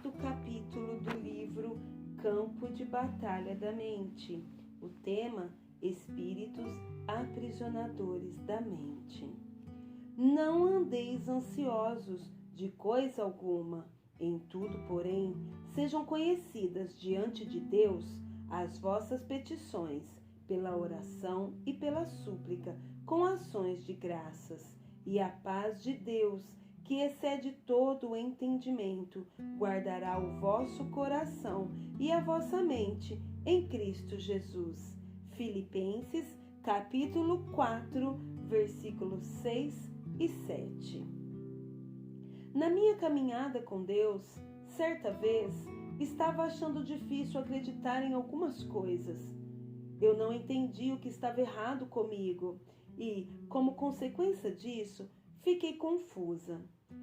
sexto capítulo do livro Campo de Batalha da Mente. O tema: Espíritos aprisionadores da mente. Não andeis ansiosos de coisa alguma, em tudo, porém, sejam conhecidas diante de Deus as vossas petições, pela oração e pela súplica, com ações de graças, e a paz de Deus, que excede todo o entendimento, guardará o vosso coração e a vossa mente em Cristo Jesus. Filipenses, capítulo 4, versículos 6 e 7. Na minha caminhada com Deus, certa vez, estava achando difícil acreditar em algumas coisas. Eu não entendi o que estava errado comigo e, como consequência disso, fiquei confusa.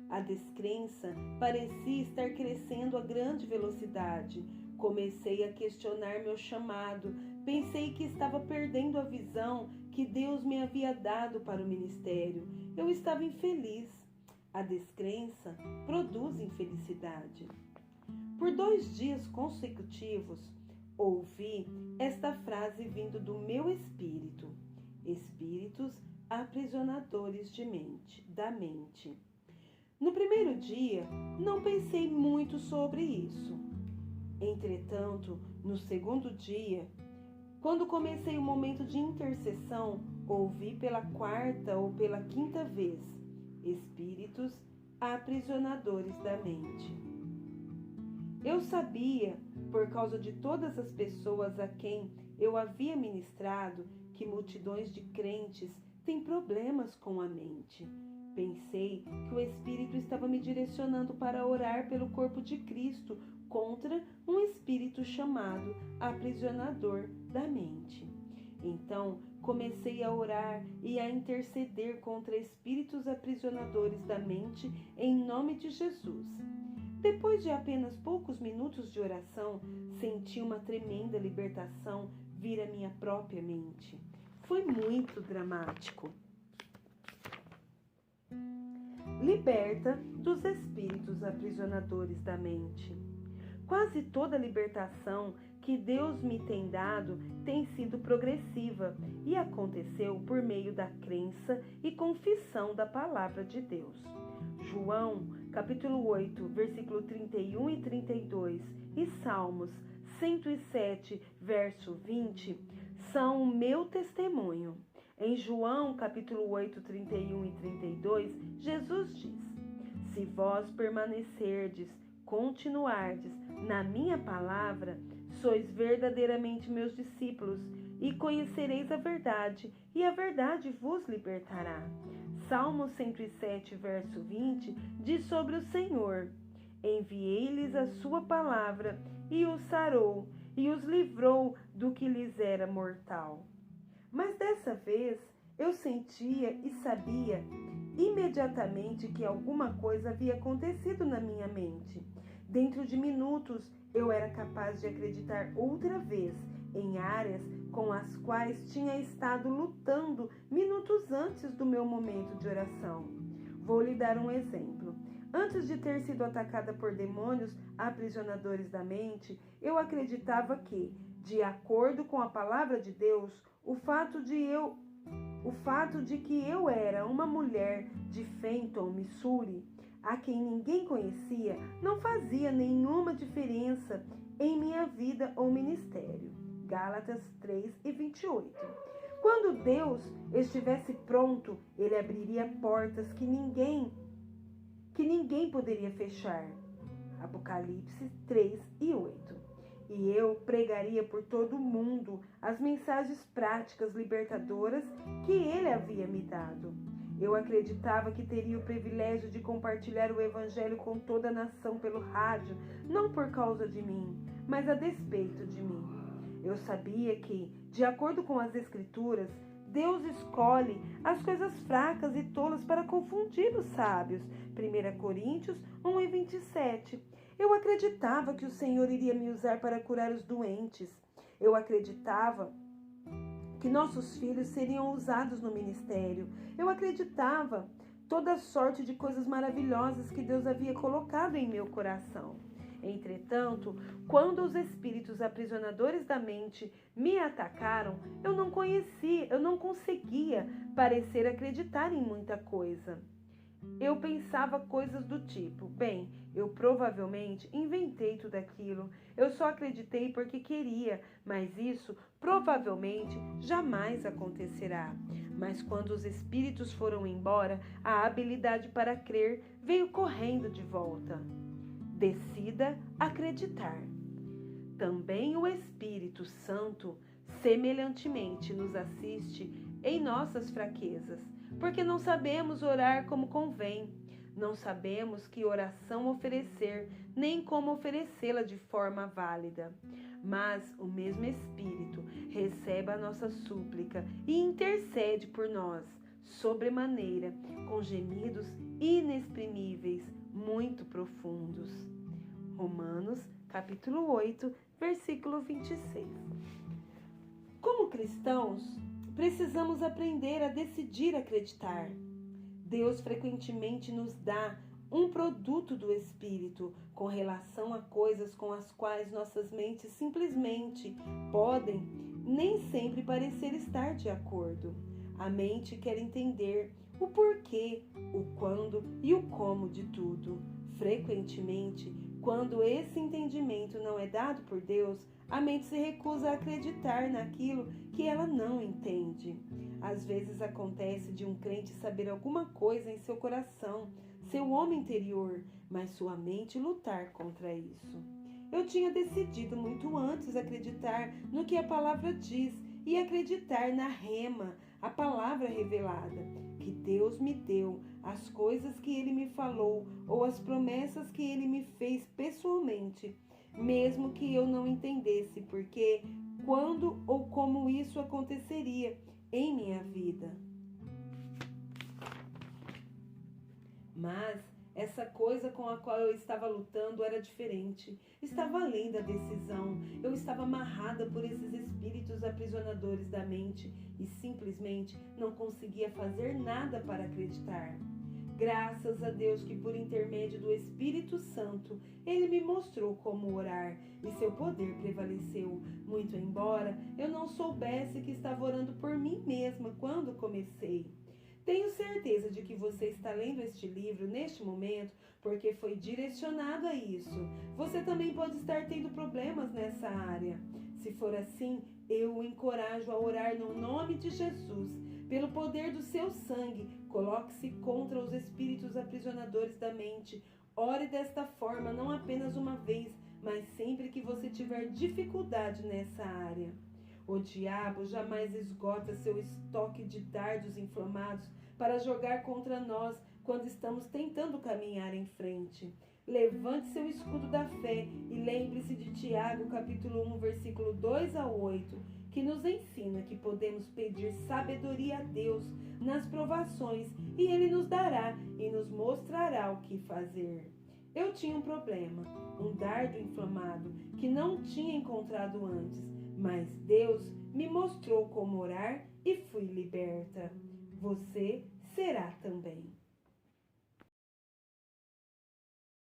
A descrença parecia estar crescendo a grande velocidade. Comecei a questionar meu chamado. Pensei que estava perdendo a visão que Deus me havia dado para o ministério. Eu estava infeliz. A descrença produz infelicidade. Por 2 dias consecutivos, ouvi esta frase vindo do meu espírito: espíritos aprisionadores da mente. No primeiro dia, não pensei muito sobre isso. Entretanto, no segundo dia, quando comecei o momento de intercessão, ouvi pela 4ª ou pela 5ª vez: espíritos aprisionadores da mente. Eu sabia, por causa de todas as pessoas a quem eu havia ministrado, que multidões de crentes têm problemas com a mente. Pensei que o Espírito estava me direcionando para orar pelo corpo de Cristo contra um espírito chamado aprisionador da mente. Então, comecei a orar e a interceder contra espíritos aprisionadores da mente em nome de Jesus. Depois de apenas poucos minutos de oração, senti uma tremenda libertação vir à minha própria mente. Foi muito dramático. Liberta dos espíritos aprisionadores da mente. Quase toda a libertação que Deus me tem dado tem sido progressiva e aconteceu por meio da crença e confissão da palavra de Deus. João, capítulo 8, versículo 31 e 32 e Salmos 107, verso 20 são o meu testemunho. Em João, capítulo 8, 31 e 32, Jesus diz: se vós permanecerdes, continuardes na minha palavra, sois verdadeiramente meus discípulos, e conhecereis a verdade, e a verdade vos libertará. Salmo 107, verso 20, diz sobre o Senhor: enviei-lhes a sua palavra, e os sarou, e os livrou do que lhes era mortal. Mas dessa vez eu sentia e sabia imediatamente que alguma coisa havia acontecido na minha mente. Dentro de minutos eu era capaz de acreditar outra vez em áreas com as quais tinha estado lutando minutos antes do meu momento de oração. Vou lhe dar um exemplo. Antes de ter sido atacada por demônios aprisionadores da mente, eu acreditava que, de acordo com a palavra de Deus, o fato de que eu era uma mulher de Fenton, Missouri, a quem ninguém conhecia, não fazia nenhuma diferença em minha vida ou ministério. Gálatas 3 e 28. Quando Deus estivesse pronto, Ele abriria portas que ninguém poderia fechar. Apocalipse 3 e 8. E eu pregaria por todo o mundo as mensagens práticas libertadoras que Ele havia me dado. Eu acreditava que teria o privilégio de compartilhar o Evangelho com toda a nação pelo rádio, não por causa de mim, mas a despeito de mim. Eu sabia que, de acordo com as Escrituras, Deus escolhe as coisas fracas e tolas para confundir os sábios. 1 Coríntios 1 e 27. Eu acreditava que o Senhor iria me usar para curar os doentes. Eu acreditava que nossos filhos seriam usados no ministério. Eu acreditava toda sorte de coisas maravilhosas que Deus havia colocado em meu coração. Entretanto, quando os espíritos aprisionadores da mente me atacaram, eu não conseguia parecer acreditar em muita coisa. Eu pensava coisas do tipo: bem, eu provavelmente inventei tudo aquilo. Eu só acreditei porque queria, mas isso provavelmente jamais acontecerá. Mas quando os espíritos foram embora, a habilidade para crer veio correndo de volta. Decida acreditar. Também o Espírito Santo, semelhantemente, nos assiste em nossas fraquezas, porque não sabemos orar como convém, não sabemos que oração oferecer, nem como oferecê-la de forma válida. Mas o mesmo Espírito recebe a nossa súplica e intercede por nós, sobremaneira, com gemidos inexprimíveis, muito profundos. Romanos, capítulo 8, versículo 26. Como cristãos, precisamos aprender a decidir acreditar. Deus frequentemente nos dá um produto do Espírito com relação a coisas com as quais nossas mentes simplesmente podem nem sempre parecer estar de acordo. A mente quer entender o porquê, o quando e o como de tudo. Frequentemente, quando esse entendimento não é dado por Deus, a mente se recusa a acreditar naquilo que ela não entende. Às vezes acontece de um crente saber alguma coisa em seu coração, seu homem interior, mas sua mente lutar contra isso. Eu tinha decidido muito antes acreditar no que a palavra diz e acreditar na rema, a palavra revelada, que Deus me deu, as coisas que Ele me falou ou as promessas que Ele me fez pessoalmente, mesmo que eu não entendesse porque, quando ou como isso aconteceria em minha vida. Mas essa coisa com a qual eu estava lutando era diferente. Estava além da decisão. Eu estava amarrada por esses espíritos aprisionadores da mente e simplesmente não conseguia fazer nada para acreditar. Graças a Deus que por intermédio do Espírito Santo, Ele me mostrou como orar e seu poder prevaleceu, muito embora eu não soubesse que estava orando por mim mesma quando comecei. Tenho certeza de que você está lendo este livro neste momento porque foi direcionado a isso. Você também pode estar tendo problemas nessa área. Se for assim, eu o encorajo a orar no nome de Jesus. Pelo poder do seu sangue, coloque-se contra os espíritos aprisionadores da mente. Ore desta forma não apenas uma vez, mas sempre que você tiver dificuldade nessa área. O diabo jamais esgota seu estoque de dardos inflamados para jogar contra nós quando estamos tentando caminhar em frente. Levante seu escudo da fé e lembre-se de Tiago, capítulo 1, versículo 2 a 8, que nos ensina que podemos pedir sabedoria a Deus nas provações e Ele nos dará e nos mostrará o que fazer. Eu tinha um problema, um dardo inflamado que não tinha encontrado antes, mas Deus me mostrou como orar e fui liberta. Você será também.